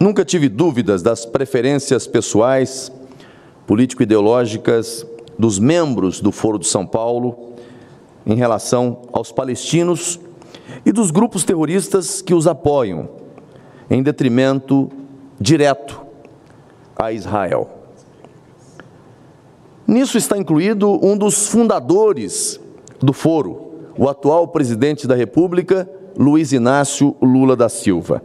Nunca tive dúvidas das preferências pessoais, político-ideológicas dos membros do Foro de São Paulo em relação aos palestinos e dos grupos terroristas que os apoiam, em detrimento direto a Israel. Nisso está incluído um dos fundadores do Foro, o atual presidente da República, Luiz Inácio Lula da Silva.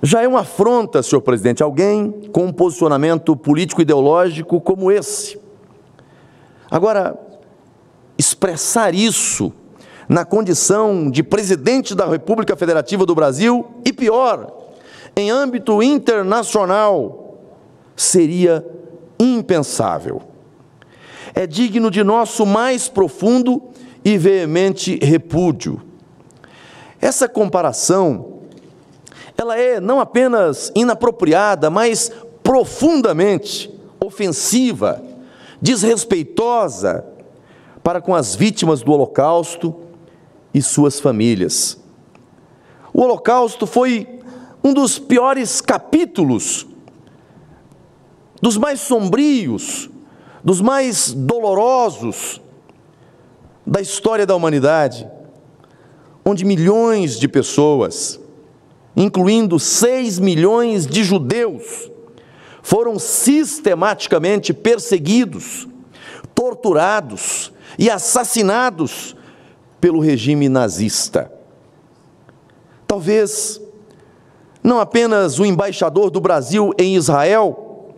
Já é uma afronta, senhor presidente, alguém com um posicionamento político-ideológico como esse. Agora, expressar isso na condição de presidente da República Federativa do Brasil, e pior, em âmbito internacional, seria impensável. É digno de nosso mais profundo e veemente repúdio. Essa comparação, ela é não apenas inapropriada, mas profundamente ofensiva, desrespeitosa para com as vítimas do Holocausto e suas famílias. O Holocausto foi um dos piores capítulos, dos mais sombrios, dos mais dolorosos da história da humanidade, onde milhões de pessoas, incluindo 6 milhões de judeus, foram sistematicamente perseguidos, torturados e assassinados pelo regime nazista. Talvez não apenas o embaixador do Brasil em Israel,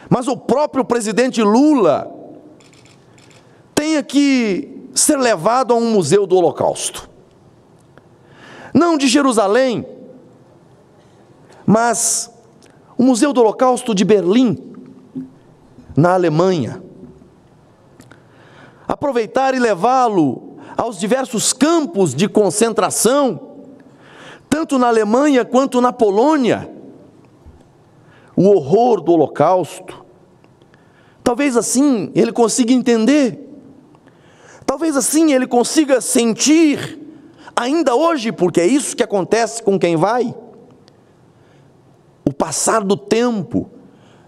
mas o próprio presidente Lula tenha que ser levado a um museu do Holocausto. Não de Jerusalém, mas o Museu do Holocausto de Berlim, na Alemanha. Aproveitar e levá-lo aos diversos campos de concentração, tanto na Alemanha quanto na Polônia, o horror do Holocausto. Talvez assim ele consiga entender, talvez assim ele consiga sentir, ainda hoje, porque é isso que acontece com quem vai. O passar do tempo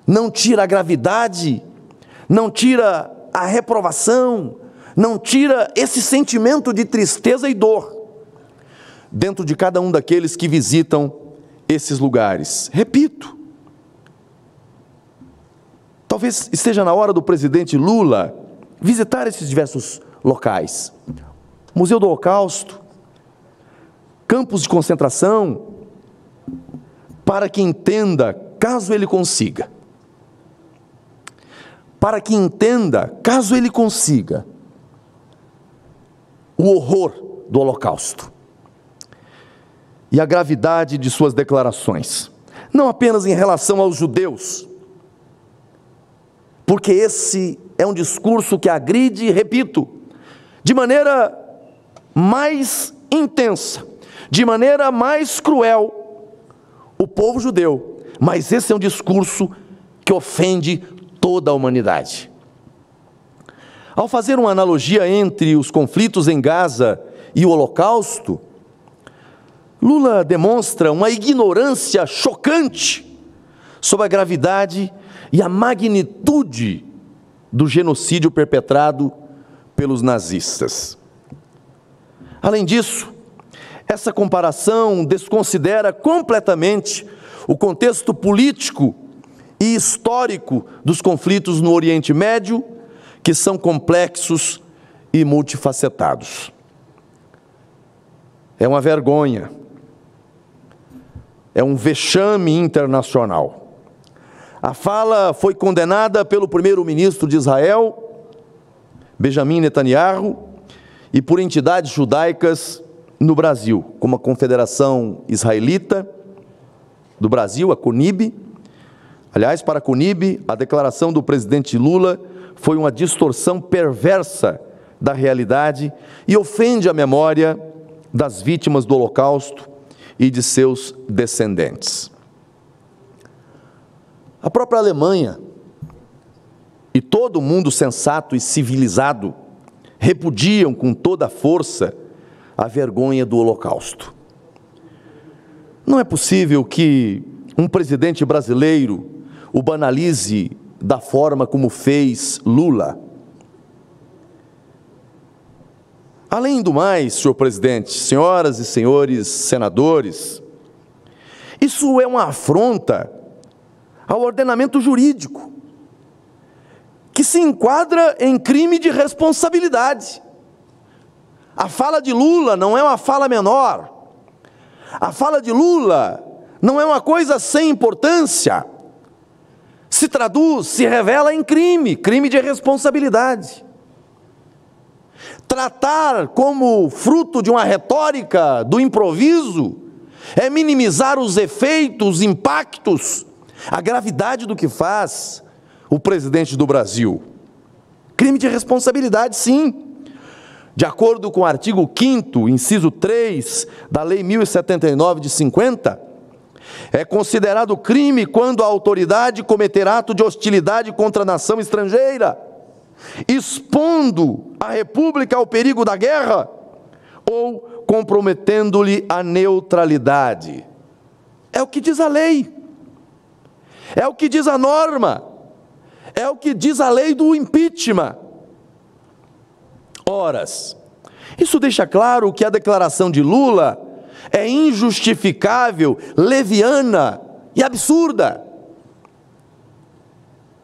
não tira a gravidade, não tira a reprovação, não tira esse sentimento de tristeza e dor dentro de cada um daqueles que visitam esses lugares. Repito, talvez esteja na hora do presidente Lula visitar esses diversos locais. Museu do Holocausto, campos de concentração, para que entenda, caso ele consiga, o horror do Holocausto e a gravidade de suas declarações, não apenas em relação aos judeus, porque esse é um discurso que agride, repito, de maneira mais intensa, de maneira mais cruel, o povo judeu, mas esse é um discurso que ofende toda a humanidade. Ao fazer uma analogia entre os conflitos em Gaza e o Holocausto, Lula demonstra uma ignorância chocante sobre a gravidade e a magnitude do genocídio perpetrado pelos nazistas. Além disso, essa comparação desconsidera completamente o contexto político e histórico dos conflitos no Oriente Médio, que são complexos e multifacetados. É uma vergonha, é um vexame internacional. A fala foi condenada pelo primeiro-ministro de Israel, Benjamin Netanyahu, e por entidades judaicas no Brasil, como a Confederação Israelita do Brasil, a CONIB. Aliás, para a CONIB, a declaração do presidente Lula foi uma distorção perversa da realidade e ofende a memória das vítimas do Holocausto e de seus descendentes. A própria Alemanha e todo o mundo sensato e civilizado repudiam com toda a força a vergonha do Holocausto. Não é possível que um presidente brasileiro o banalize da forma como fez Lula. Além do mais, senhor presidente, senhoras e senhores senadores, isso é uma afronta ao ordenamento jurídico, que se enquadra em crime de responsabilidade. A fala de Lula não é uma fala menor. A fala de Lula não é uma coisa sem importância. Se traduz, se revela em crime, crime de responsabilidade. Tratar como fruto de uma retórica do improviso é minimizar os efeitos, os impactos, a gravidade do que faz o presidente do Brasil. Crime de responsabilidade, sim. De acordo com o artigo 5º, inciso 3 da Lei 1079 de 50, é considerado crime quando a autoridade cometer ato de hostilidade contra a nação estrangeira, expondo a república ao perigo da guerra ou comprometendo-lhe a neutralidade. É o que diz a lei, é o que diz a norma, é o que diz a lei do impeachment. Horas, isso deixa claro que a declaração de Lula é injustificável, leviana e absurda.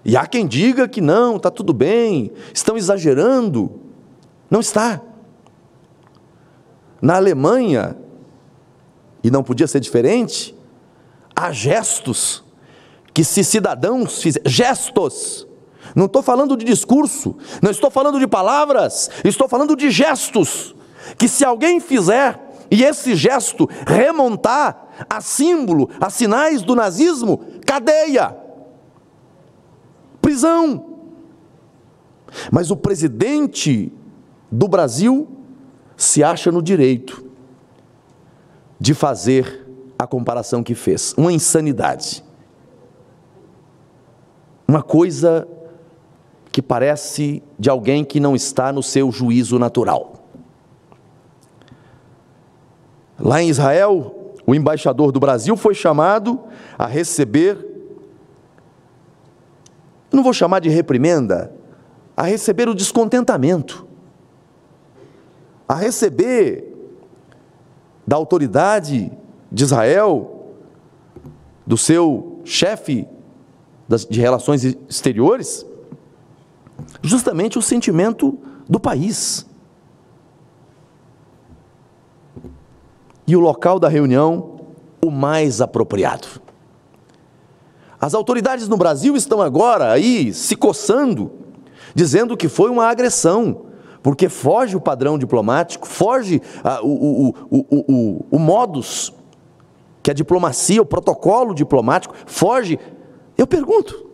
E há quem diga que não, está tudo bem, estão exagerando. Não está. Na Alemanha, e não podia ser diferente, há gestos que se cidadãos fizerem, gestos, não estou falando de discurso, não estou falando de palavras, estou falando de gestos, que se alguém fizer, e esse gesto remontar a símbolo, a sinais do nazismo, cadeia, prisão. Mas o presidente do Brasil se acha no direito de fazer a comparação que fez. Uma insanidade. Uma coisa que parece de alguém que não está no seu juízo natural. Lá em Israel, o embaixador do Brasil foi chamado a receber, não vou chamar de reprimenda, a receber o descontentamento, a receber da autoridade de Israel, do seu chefe de relações exteriores, justamente o sentimento do país. E o local da reunião, o mais apropriado. As autoridades no Brasil estão agora aí se coçando, dizendo que foi uma agressão, porque foge o padrão diplomático, foge o modus, que a diplomacia, o protocolo diplomático, foge. Eu pergunto,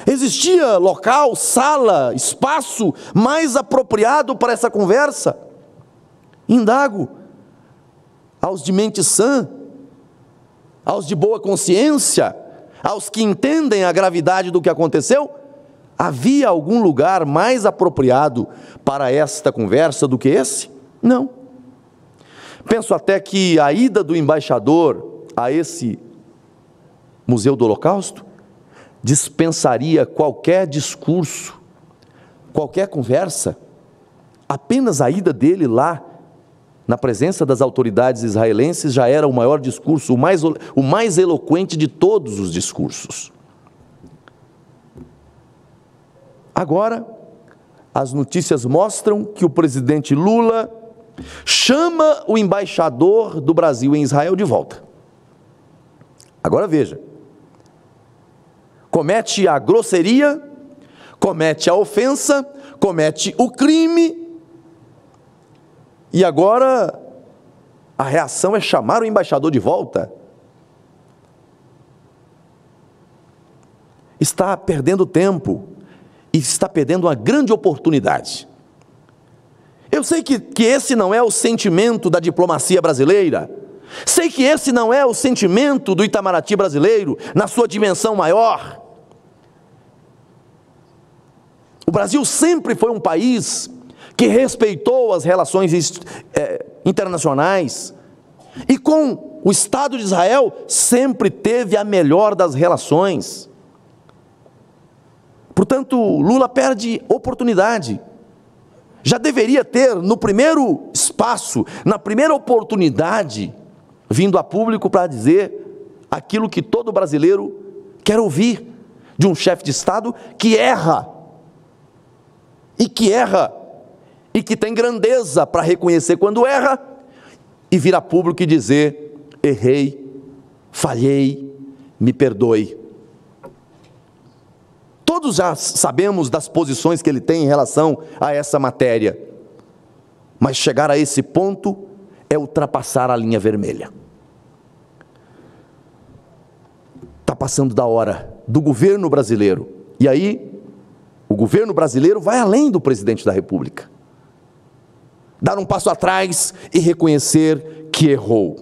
existia local, sala, espaço mais apropriado para essa conversa? Indago aos de mente sã, aos de boa consciência, aos que entendem a gravidade do que aconteceu, havia algum lugar mais apropriado para esta conversa do que esse? Não. Penso até que a ida do embaixador a esse Museu do Holocausto dispensaria qualquer discurso, qualquer conversa. Apenas a ida dele lá, na presença das autoridades israelenses, já era o maior discurso, o mais eloquente de todos os discursos. Agora, as notícias mostram que o presidente Lula chama o embaixador do Brasil em Israel de volta. Agora veja, comete a grosseria, comete a ofensa, comete o crime, e agora a reação é chamar o embaixador de volta. Está perdendo tempo e está perdendo uma grande oportunidade. Eu sei que esse não é o sentimento da diplomacia brasileira, sei que esse não é o sentimento do Itamaraty brasileiro, na sua dimensão maior. O Brasil sempre foi um país que respeitou as relações internacionais, E com o Estado de Israel sempre teve a melhor das relações. Portanto, Lula perde oportunidade. Já deveria ter, no primeiro espaço, na primeira oportunidade, vindo a público para dizer aquilo que todo brasileiro quer ouvir de um chefe de Estado que erra, e que tem grandeza para reconhecer quando erra, e vir a público e dizer: errei, falhei, me perdoe. Todos já sabemos das posições que ele tem em relação a essa matéria, mas chegar a esse ponto é ultrapassar a linha vermelha. Está passando da hora do governo brasileiro, e aí o governo brasileiro vai além do presidente da República, dar um passo atrás e reconhecer que errou.